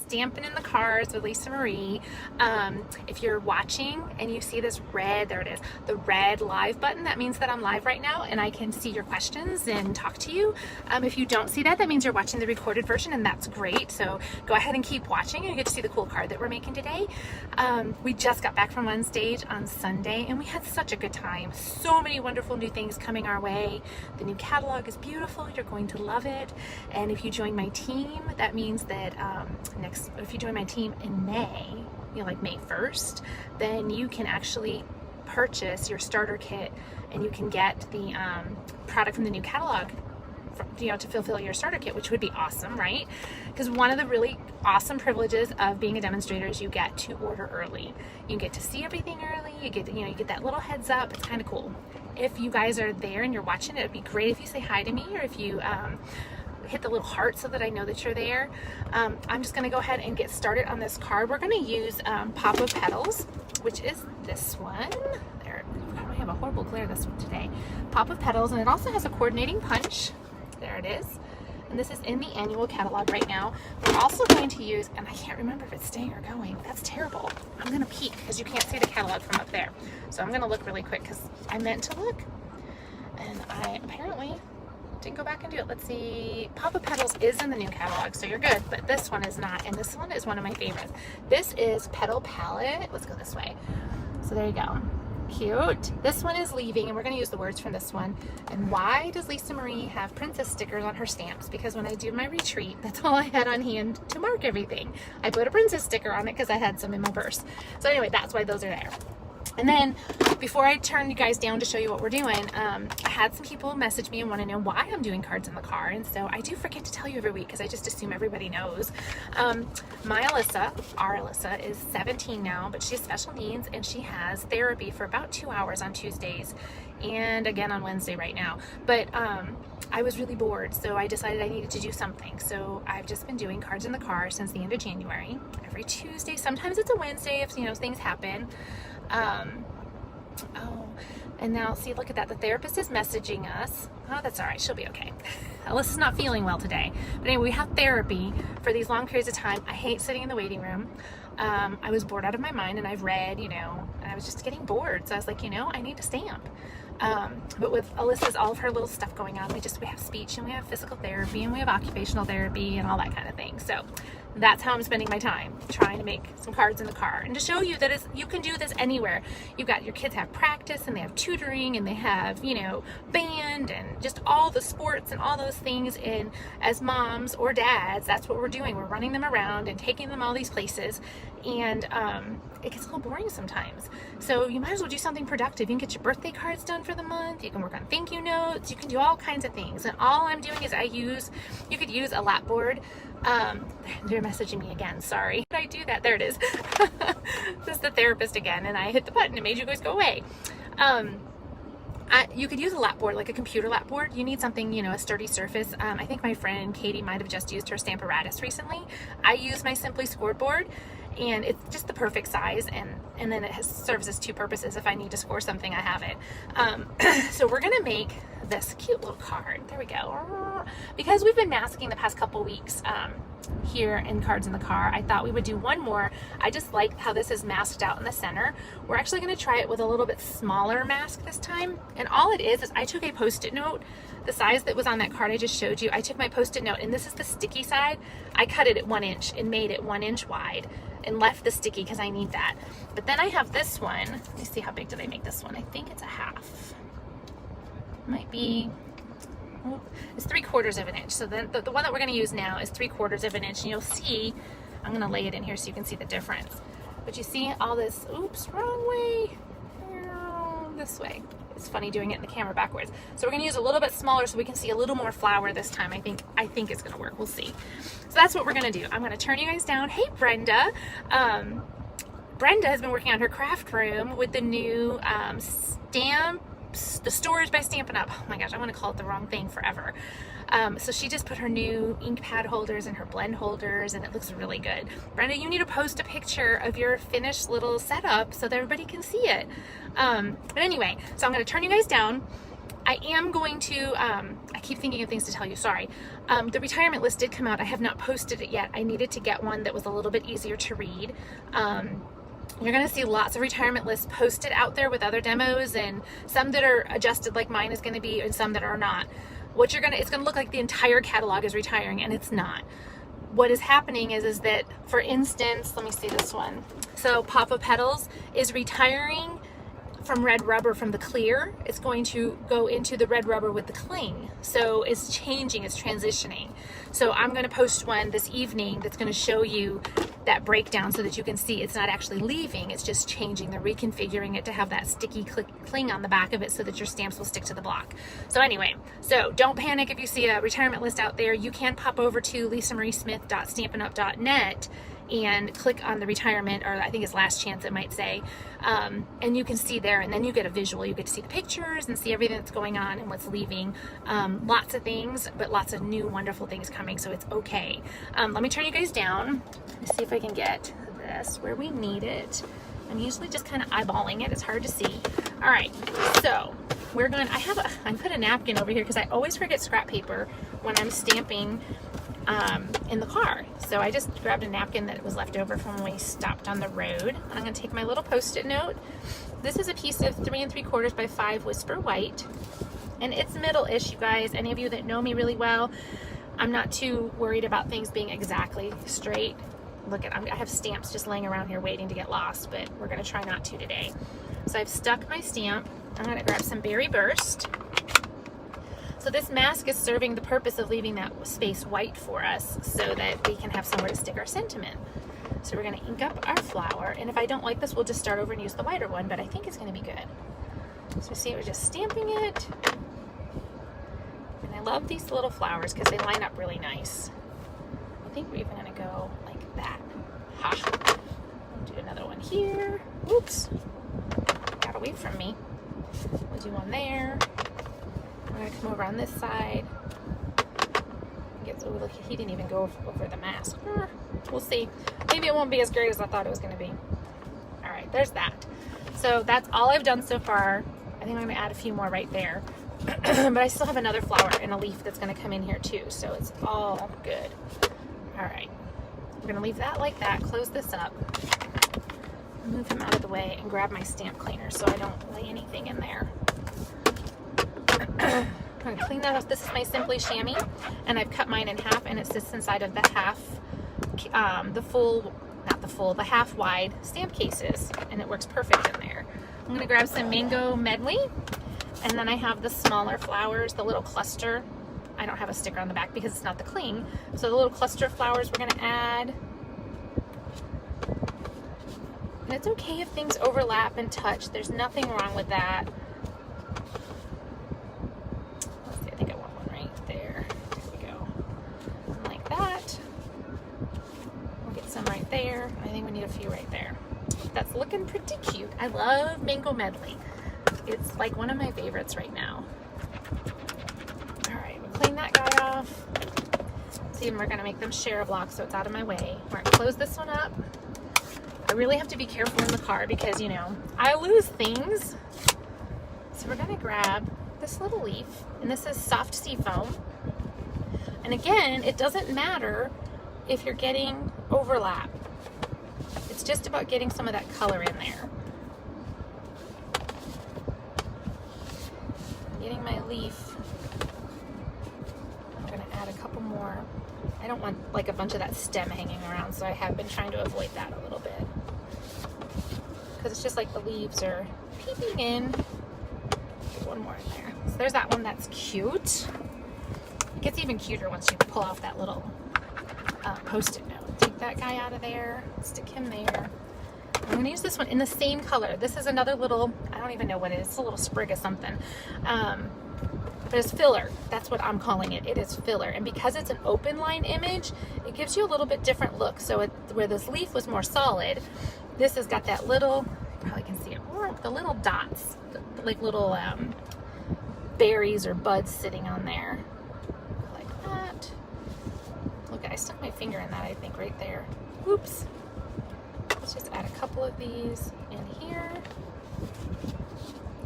Stampin' in the Cars with Lisa Marie. If you're watching and you see this red, there it is, the red live button, that means that I'm live right now and I can see your questions and talk to you. If you don't see that, that means you're watching the recorded version, and that's great. So go ahead and keep watching and you get to see the cool card that we're making today. We just got back from on stage on Sunday and we had such a good time. So many wonderful new things coming our way. The new catalog is beautiful. You're going to love it. And if you join my team, that means that if you join my team in May, like May 1st, then you can actually purchase your starter kit and you can get the product from the new catalog to fulfill your starter kit, which would be awesome, right? Because one of the really awesome privileges of being a demonstrator is you get to order early. You get to see everything early. You get that little heads up. It's kind of cool. If you guys are there and you're watching, it would be great if you say hi to me, or if you hit the little heart so that I know that you're there. I'm just going to go ahead and get started on this card. We're going to use Pop of Petals, which is this one. There, I have a horrible glare this one today. Pop of Petals, and it also has a coordinating punch. There it is. And this is in the annual catalog right now. We're also going to use, and I can't remember if it's staying or going. That's terrible. I'm going to peek because you can't see the catalog from up there. So I'm going to look really quick because I meant to look. And I apparently didn't go back and do it. Let's see. Pop of Petals is in the new catalog, so you're good. But this one is not. And this one is one of my favorites. This is Petal Palette. Let's go this way. So there you go. Cute. This one is leaving, and we're going to use the words from this one. And why does Lisa Marie have princess stickers on her stamps? Because when I do my retreat, that's all I had on hand to mark everything. I put a princess sticker on it because I had some in my purse. So anyway, that's why those are there. And then before I turn you guys down to show you what we're doing, I had some people message me and want to know why I'm doing cards in the car. And so I do forget to tell you every week because I just assume everybody knows. My Alyssa, our Alyssa, is 17 now, but she has special needs and she has therapy for about 2 hours on Tuesdays and again on Wednesday right now. But I was really bored, so I decided I needed to do something. So I've just been doing cards in the car since the end of January. Every Tuesday, sometimes it's a Wednesday if things happen. And now see, look at that. The therapist is messaging us. Oh, that's all right. She'll be okay. Alyssa's not feeling well today. But anyway, we have therapy for these long periods of time. I hate sitting in the waiting room. I was bored out of my mind, and I've read, and I was just getting bored. So I was like, I need to stamp. But with Alyssa's, all of her little stuff going on, we have speech and we have physical therapy and we have occupational therapy and all that kind of thing. So that's how I'm spending my time, trying to make some cards in the car and to show you that you can do this anywhere. You've got your kids have practice and they have tutoring and they have, band and just all the sports and all those things. And as moms or dads, that's what we're doing. We're running them around and taking them all these places. And it gets a little boring sometimes. So you might as well do something productive. You can get your birthday cards done for the month. You can work on thank you notes. You can do all kinds of things. And all I'm doing is you could use a lap board. They're messaging me again. Sorry. Did I do that? There it is. This is the therapist again. And I hit the button. It made you guys go away. You could use a lap board, like a computer lap board. You need something, a sturdy surface. I think my friend Katie might have just used her Stamparatus recently. I use my Simply Scored board, and it's just the perfect size, and then it serves as two purposes. If I need to score something, I have it. So we're gonna make this cute little card. There we go. Because we've been masking the past couple weeks here in Cards in the Car, I thought we would do one more. I just like how this is masked out in the center. We're actually going to try it with a little bit smaller mask this time. And all it is I took a Post-it note, the size that was on that card I just showed you. I took my Post-it note, and this is the sticky side. I cut it at 1 inch and made it 1 inch wide and left the sticky because I need that. But then I have this one. Let me see, how big did I make this one? I think it's a half. Might be, it's 3/4 of an inch. So then the one that we're going to use now is 3/4 of an inch, and you'll see, I'm going to lay it in here so you can see the difference. But you see all this, oops, wrong way, this way. It's funny doing it in the camera backwards. So we're going to use a little bit smaller so we can see a little more flower this time. I think it's going to work. We'll see. So that's what we're going to do. I'm going to turn you guys down. Hey, Brenda. Brenda has been working on her craft room with the new the storage by Stampin' Up. Oh my gosh, I want to call it the wrong thing forever. So she just put her new ink pad holders and her blend holders, and it looks really good. Brenda, you need to post a picture of your finished little setup so that everybody can see it. But anyway, so I'm going to turn you guys down. I am going to, I keep thinking of things to tell you, sorry. The retirement list did come out. I have not posted it yet. I needed to get one that was a little bit easier to read. You're going to see lots of retirement lists posted out there with other demos, and some that are adjusted like mine is going to be, and some that are not. What you're going to, it's going to look like the entire catalog is retiring, and it's not. What is happening is that, for instance, let me see this one. So Papa Petals is retiring from red rubber from the clear. It's going to go into the red rubber with the cling. So it's changing, it's transitioning. So I'm going to post one this evening that's going to show you that breakdown so that you can see it's not actually leaving, it's just changing. They're reconfiguring it to have that sticky cling on the back of it so that your stamps will stick to the block. So anyway, so don't panic if you see a retirement list out there. You can pop over to lisamariesmith.stampinup.net and click on the retirement, or I think it's last chance it might say, and you can see there, and then you get a visual. You get to see the pictures and see everything that's going on and what's leaving. Lots of things, but lots of new wonderful things coming, so it's okay. Let me turn you guys down. Let me see if I can get this where we need it. I'm usually just kind of eyeballing it. It's hard to see. All right, so we're going, I put a napkin over here because I always forget scrap paper when I'm stamping in the car. So I just grabbed a napkin that was left over from when we stopped on the road. I'm going to take my little post-it note. This is a piece of 3 3/4 by 5 Whisper White, and it's middle-ish, you guys. Any of you that know me really well, I'm not too worried about things being exactly straight. Look at, I have stamps just laying around here waiting to get lost, but we're going to try not to today. So I've stuck my stamp. I'm going to grab some Berry Burst. So this mask is serving the purpose of leaving that space white for us so that we can have somewhere to stick our sentiment. So we're going to ink up our flower, and if I don't like this, we'll just start over and use the whiter one, but I think it's going to be good. So see, we're just stamping it. And I love these little flowers because they line up really nice. I think we're even going to go like that. Ha! We'll do another one here. Oops. Got away from me. We'll do one there. I'm going to come over on this side. Oh, look, he didn't even go over the mask. We'll see. Maybe it won't be as great as I thought it was going to be. All right, there's that. So that's all I've done so far. I think I'm going to add a few more right there. But I still have another flower and a leaf that's going to come in here too. So it's all good. All right. We're going to leave that like that. Close this up. Move him out of the way and grab my stamp cleaner so I don't lay anything in there. I'm going to clean that up. This is my Simply Chamois, and I've cut mine in half, and it sits inside of the half, the half wide stamp cases, and it works perfect in there. I'm going to grab some Mango Medley, and then I have the smaller flowers, the little cluster. I don't have a sticker on the back because it's not the cling. So the little cluster of flowers we're going to add. And it's okay if things overlap and touch. There's nothing wrong with that. There. I think we need a few right there. That's looking pretty cute. I love Mango Medley. It's like one of my favorites right now. All right, we'll clean that guy off. See, and we're gonna make them share blocks so it's out of my way. We're gonna close this one up. I really have to be careful in the car because, you know, I lose things. So we're gonna grab this little leaf, and this is Soft Sea Foam. And again, it doesn't matter if you're getting overlap. It's just about getting some of that color in there. Getting my leaf. I'm going to add a couple more. I don't want like a bunch of that stem hanging around, so I have been trying to avoid that a little bit. Because it's just like the leaves are peeping in. Get one more in there. So there's that one that's cute. It gets even cuter once you pull off that little post-it note. Take that guy out of there, stick him there. I'm going to use this one in the same color. This is another little, I don't even know what it is. It's a little sprig of something. But it's filler. That's what I'm calling it. It is filler. And because it's an open line image, it gives you a little bit different look. So where this leaf was more solid, this has got that little, you probably can see it, the little dots, like little berries or buds sitting on there. Like that. Look, I stuck my finger in that, I think, right there. Oops. Let's just add a couple of these in here.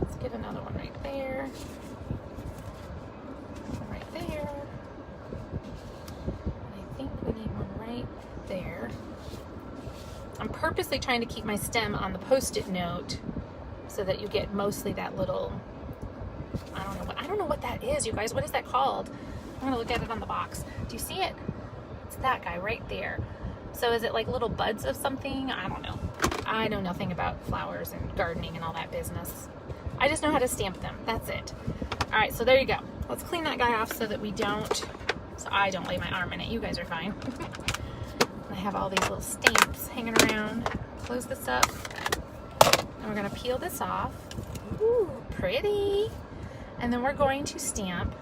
Let's get another one right there. purposely trying to keep my stem on the Post-it note so that you get mostly that little, I don't know what that is, you guys. What is that called? I'm gonna look at it on the box. Do you see it? It's that guy right there. So is it like little buds of something? I don't know. I know nothing about flowers and gardening and all that business. I just know how to stamp them. That's it. All right, so there you go. Let's clean that guy off so that I don't lay my arm in it. You guys are fine. I have all these little stamps hanging around. Close this up. And we're gonna peel this off. Ooh, pretty. And then we're going to stamp,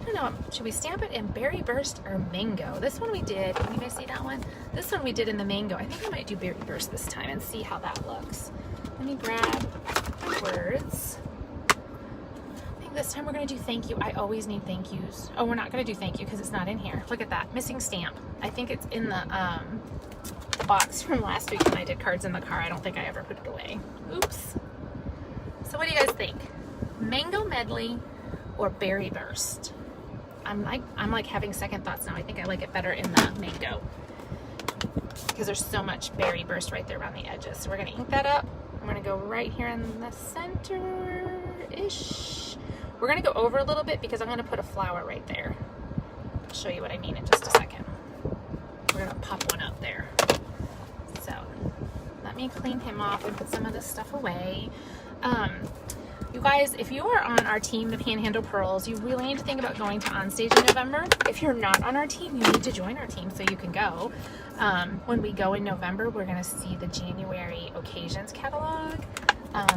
I don't know, should we stamp it in Berry Burst or Mango? This one we did, can you guys see that one? This one we did in the Mango. I think I might do Berry Burst this time and see how that looks. Let me grab my words. I think this time we're gonna do thank you. I always need thank yous. Oh, we're not gonna do thank you because it's not in here. Look at that, missing stamp. I think it's in the box from last week when I did cards in the car. I don't think I ever put it away. Oops. So what do you guys think? Mango Medley or Berry Burst? I'm like having second thoughts now. I think I like it better in the Mango because there's so much Berry Burst right there around the edges. So we're gonna ink that up. I'm gonna go right here in the center-ish. We're gonna go over a little bit because I'm gonna put a flower right there. I'll show you what I mean in just a second. We're gonna pop one up there. So let me clean him off and put some of this stuff away. You guys, if you are on our team, the Panhandle Pearls, you really need to think about going to Onstage in November. If you're not on our team, you need to join our team so you can go. When we go in November, we're going to see the January occasions catalog,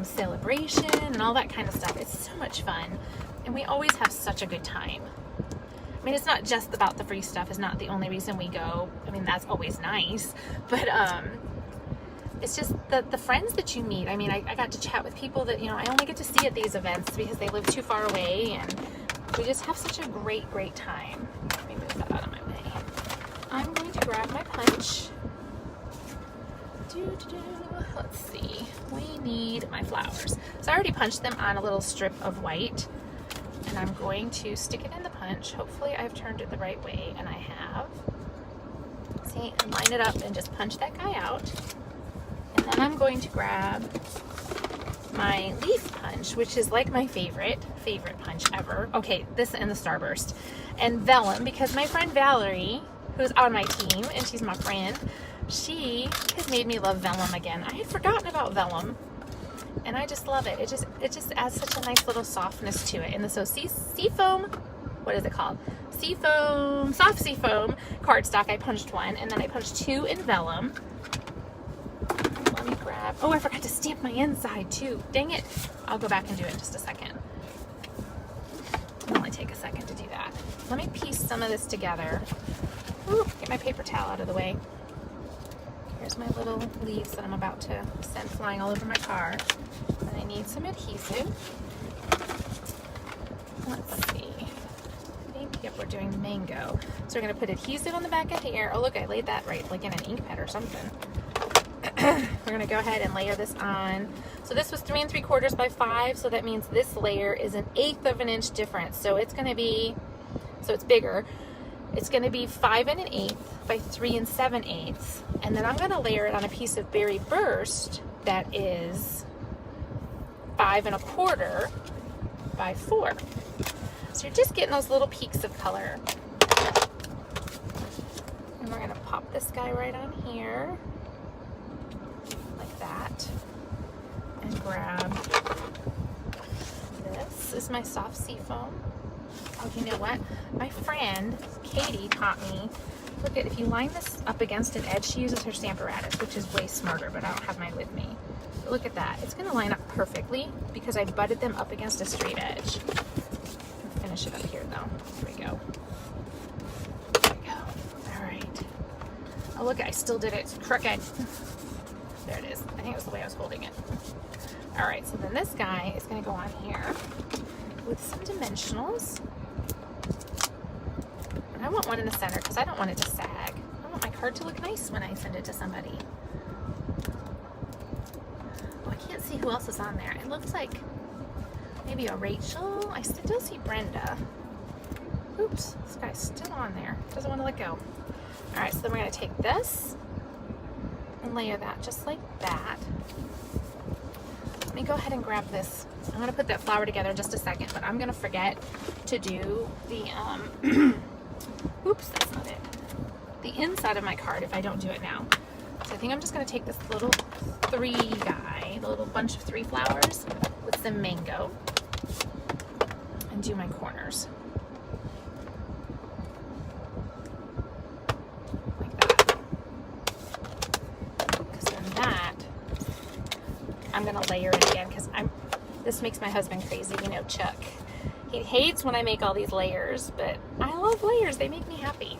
celebration, and all that kind of stuff. It's so much fun, and we always have such a good time. I mean, it's not just about the free stuff. It's not the only reason we go. I mean, that's always nice, but it's just the friends that you meet. I mean, I got to chat with people that, you know, I only get to see at these events because they live too far away, and we just have such a great time. Let me move that out of my way. I'm going to grab my punch. Let's see. We need my flowers. So I already punched them on a little strip of white, and I'm going to stick it in the punch. Hopefully I've turned it the right way, and I have. See, and line it up and just punch that guy out. And then I'm going to grab my leaf punch, which is like my favorite punch ever. Okay, this and the Starburst. And vellum, because my friend Valerie, who's on my team, and she's my friend, she has made me love vellum again. I had forgotten about vellum, and I just love it. It just adds such a nice little softness to it. And so seafoam, what is it called? Seafoam, soft seafoam cardstock. I punched one, and then I punched two in vellum. Let me grab, oh, I forgot to stamp my inside too. Dang it. I'll go back and do it in just a second. It'll only take a second to do that. Let me piece some of this together. Ooh, get my paper towel out of the way. Here's my little leaves that I'm about to send flying all over my car. And I need some adhesive. Let's see. I think, yep, we're doing mango. So we're gonna put adhesive on the back of here. Oh look, I laid that right, like in an ink pad or something. We're gonna go ahead and layer this on. So this was 3 3/4 by 5, so that means this layer is 1/8 of an inch difference. So it's gonna be, so it's bigger. It's gonna be 5 1/8 by 3 7/8. And then I'm gonna layer it on a piece of Berry Burst that is 5 1/4 by 4. So you're just getting those little peaks of color. And we're gonna pop this guy right on here. Like that. And grab this. This is my soft seafoam. Oh, you know what? My friend Katie taught me, look at, if you line this up against an edge, she uses her Stamparatus, which is way smarter, but I don't have mine with me. But look at that. It's going to line up perfectly because I butted them up against a straight edge. I'll finish it up here though. There we go. There we go. All right. Oh, look, I still did it crooked. There it is. I think it was the way I was holding it. All right, so then this guy is going to go on here with some dimensionals. And I want one in the center because I don't want it to sag. I want my card to look nice when I send it to somebody. Oh, I can't see who else is on there. It looks like maybe a Rachel. I still see Brenda. Oops, this guy's still on there. Doesn't want to let go. All right, so then we're going to take this and layer that just like that. Let me go ahead and grab this. I'm gonna put that flower together in just a second, but I'm gonna forget to do the, oops, that's not it. The inside of my card if I don't do it now. So I think I'm just gonna take this little 3 guy, the little bunch of 3 flowers with some mango, and do my corners. Like that. Because then that, I'm gonna layer it again because this makes my husband crazy, you know, Chuck. He hates when I make all these layers, but I love layers, they make me happy.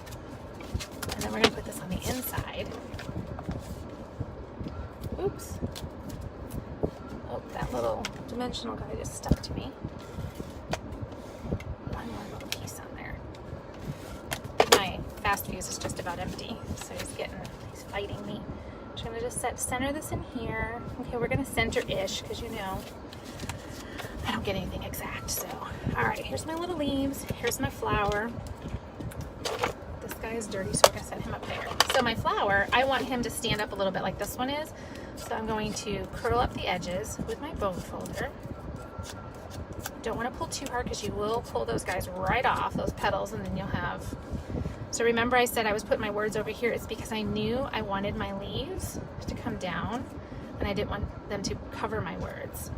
And then we're gonna put this on the inside. Oops. Oh, that little dimensional guy just stuck to me. One more little piece on there. My fast fuse is just about empty, so he's fighting me. So I'm gonna just center this in here. Okay, we're gonna center-ish, because you know, I don't get anything exact, so. All right, here's my little leaves. Here's my flower. This guy is dirty, so we're gonna set him up there. So my flower, I want him to stand up a little bit like this one is. So I'm going to curl up the edges with my bone folder. Don't want to pull too hard because you will pull those guys right off, those petals, and then you'll have... So remember I said I was putting my words over here. It's because I knew I wanted my leaves to come down and I didn't want them to cover my words.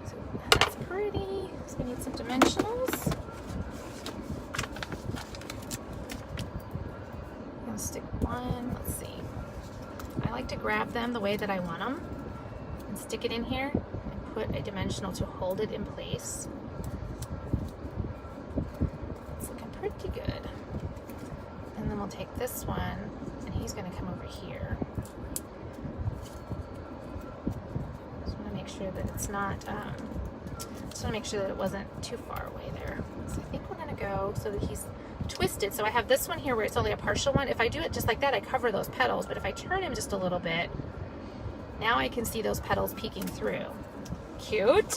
So that's pretty. So we need some dimensionals. I'm going to stick one, let's see. I like to grab them the way that I want them and stick it in here and put a dimensional to hold it in place. It's looking pretty good. And then we'll take this one and he's going to come over here. Just want to make sure that it's not, just want to make sure that it wasn't too far away there. So I think we're going to go so that he's twisted. So I have this one here where it's only a partial one. If I do it just like that, I cover those petals, but if I turn him just a little bit, now I can see those petals peeking through. Cute.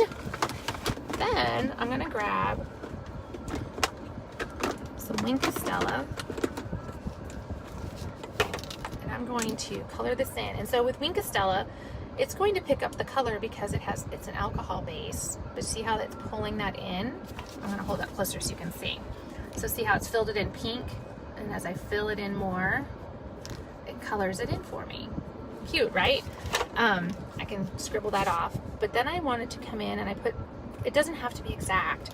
Then I'm gonna grab some Winkostella and I'm going to color this in. And so with Winkostella, it's going to pick up the color because it's an alcohol base, but see how it's pulling that in? I'm gonna hold that closer so you can see. So see how it's filled it in pink, and as I fill it in more, it colors it in for me. Cute, right? I can scribble that off, but then I wanted to come in and I put, it doesn't have to be exact,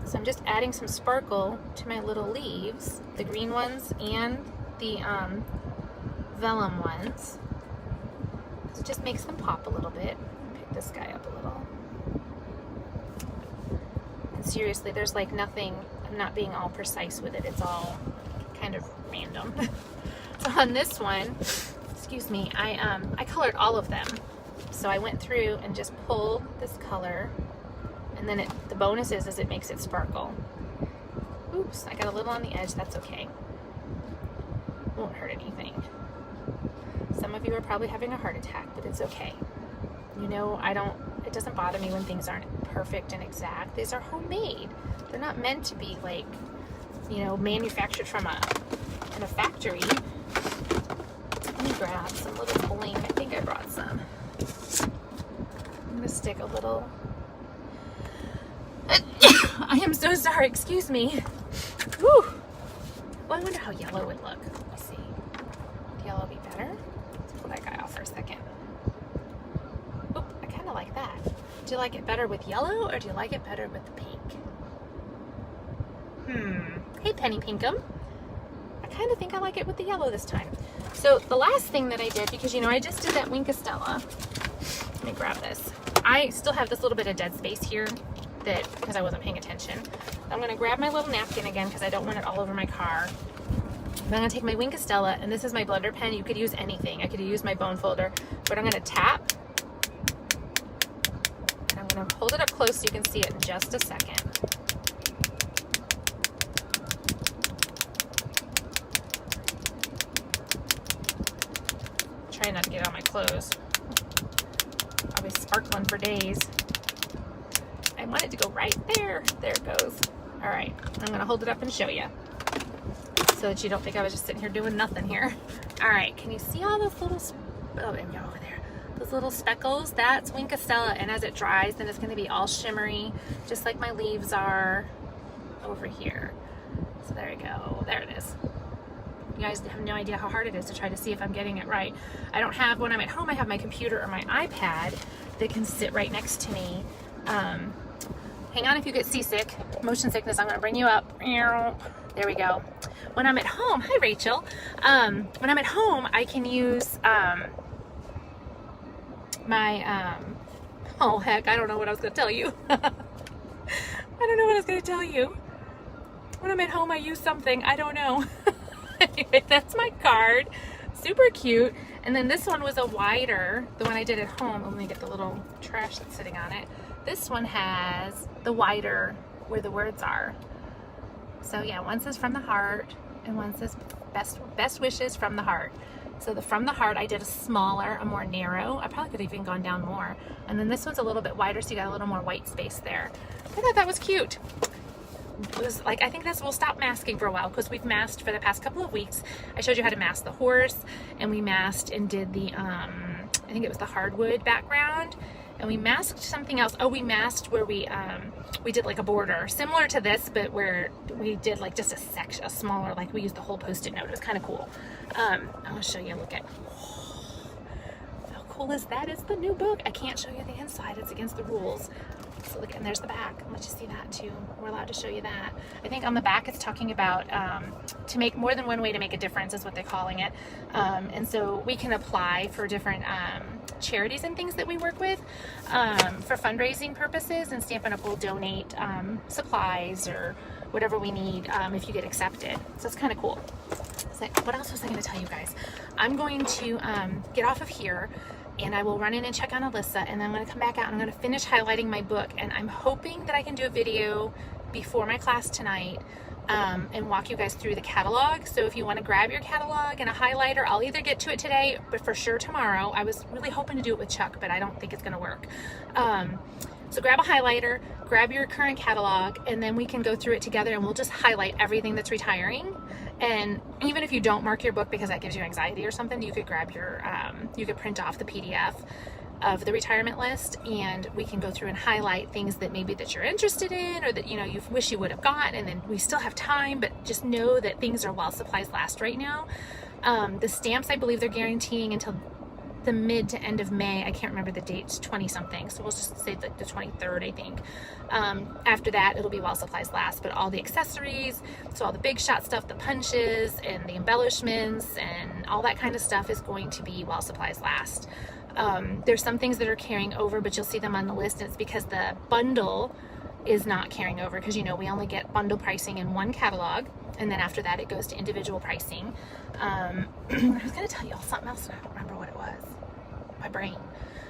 so I'm just adding some sparkle to my little leaves, the green ones and the vellum ones. So it just makes them pop a little bit. Pick this guy up a little. And seriously, there's like nothing, I'm not being all precise with it. It's all kind of random. So on this one, excuse me, I colored all of them. So I went through and just pulled this color, and then the bonus is it makes it sparkle. Oops, I got a little on the edge. That's okay. Won't hurt anything. Some of you are probably having a heart attack, but it's okay. You know, it doesn't bother me when things aren't perfect and exact. These are homemade. They're not meant to be like, you know, manufactured from in a factory. Let me grab some little bling. I think I brought some. I'm gonna stick a little. I am so sorry, excuse me. Whew. Well, I wonder how yellow would look. Let me see. Would yellow be better? Let's pull that guy off for a second. Oh, I kind of like that. Do you like it better with yellow or do you like it better with the pink? Hey, Penny Pinkum. I kind of think I like it with the yellow this time. So the last thing that I did, because you know I just did that Winkostella. Let me grab this. I still have this little bit of dead space here because I wasn't paying attention. I'm going to grab my little napkin again because I don't want it all over my car. I'm going to take my Winkostella, and this is my blender pen. You could use anything. I could use my bone folder, but I'm going to tap. And I'm going to hold it up close so you can see it in just a second. Try not to get on my clothes. I'll be sparkling for days. I want it to go right there. There it goes. All right, I'm gonna hold it up and show you so that you don't think I was just sitting here doing nothing here. All right, can you see all those little, oh, there we go, over there. Those little speckles, that's Wink Stella, and as it dries, then it's gonna be all shimmery, just like my leaves are over here. So there you go, there it is. You guys have no idea how hard it is to try to see if I'm getting it right. I don't have, when I'm at home, I have my computer or my iPad that can sit right next to me. Hang on if you get seasick, motion sickness, I'm gonna bring you up. There we go. When I'm at home, hi Rachel. When I'm at home, I can use my, oh heck, I don't know what I was gonna tell you. I don't know what I was gonna tell you. When I'm at home, I use something, I don't know. Anyway, that's my card, super cute. And then this one was a wider, the one I did at home. Let me get the little trash that's sitting on it. This one has the wider where the words are. So yeah, one says from the heart and one says best wishes from the heart. So the from the heart, I did a smaller, a more narrow. I probably could have even gone down more. And then this one's a little bit wider, so you got a little more white space there. I thought that was cute. It was like, I think we'll stop masking for a while because we've masked for the past couple of weeks. I showed you how to mask the horse, and we masked and did the, I think it was the hardwood background, and we masked something else. Oh, we masked where we did like a border similar to this, but where we did like just a section, a smaller, like we used the whole Post-it note. It was kind of cool. I'll show you, look at, how cool is that? It's the new book. I can't show you the inside, it's against the rules. So look, and there's the back. I'll let you see that too. We're allowed to show you that. I think on the back it's talking about to make more than one way to make a difference is what they're calling it. And so we can apply for different charities and things that we work with for fundraising purposes, and Stampin' Up! Will donate supplies or whatever we need if you get accepted. So it's kind of cool. So what else was I going to tell you guys? I'm going to get off of here, and I will run in and check on Alyssa, and then I'm going to come back out and I'm going to finish highlighting my book, and I'm hoping that I can do a video before my class tonight and walk you guys through the catalog. So if you want to grab your catalog and a highlighter, I'll either get to it today, but for sure tomorrow. I was really hoping to do it with Chuck, but I don't think it's going to work. So grab a highlighter, grab your current catalog, and then we can go through it together, and we'll just highlight everything that's retiring. And even if you don't mark your book because that gives you anxiety or something, you could grab your, you could print off the PDF of the retirement list, and we can go through and highlight things that maybe that you're interested in, or that, you know, you wish you would have gotten, and then we still have time, but just know that things are while supplies last right now. The stamps, I believe they're guaranteeing until the mid to end of May. I can't remember the date, 20 something, so we'll just say like the 23rd, I think. After that, it'll be while supplies last, but all the accessories, so all the big shot stuff, the punches and the embellishments and all that kind of stuff is going to be while supplies last. There's some things that are carrying over, but you'll see them on the list, and it's because the bundle is not carrying over, because, you know, we only get bundle pricing in one catalog, and then after that it goes to individual pricing. I was going to tell you all something else, and I don't remember what it was. My brain.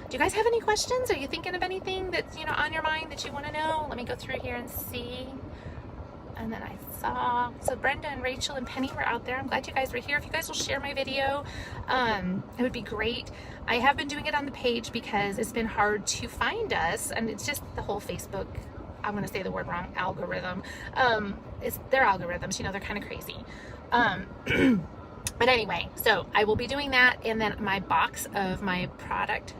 Do you guys have any questions? Are you thinking of anything that's, you know, on your mind that you want to know? Let me go through here and see. And then I saw, so Brenda and Rachel and Penny were out there. I'm glad you guys were here. If you guys will share my video, it would be great. I have been doing it on the page because it's been hard to find us, and it's just the whole Facebook, I'm going to say the word wrong, algorithm. It's their algorithms, you know, they're kind of crazy. But anyway, so I will be doing that, and then my box of my product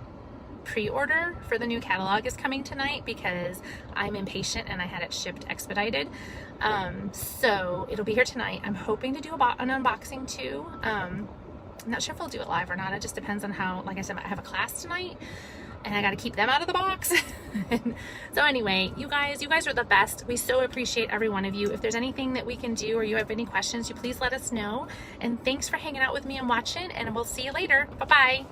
pre-order for the new catalog is coming tonight because I'm impatient and I had it shipped expedited. So it'll be here tonight. I'm hoping to do an unboxing too. I'm not sure if I'll do it live or not. It just depends on how, like I said, I have a class tonight, and I got to keep them out of the box. So anyway, you guys are the best. We so appreciate every one of you. If there's anything that we can do, or you have any questions, you please let us know. And thanks for hanging out with me and watching, and we'll see you later. Bye-bye.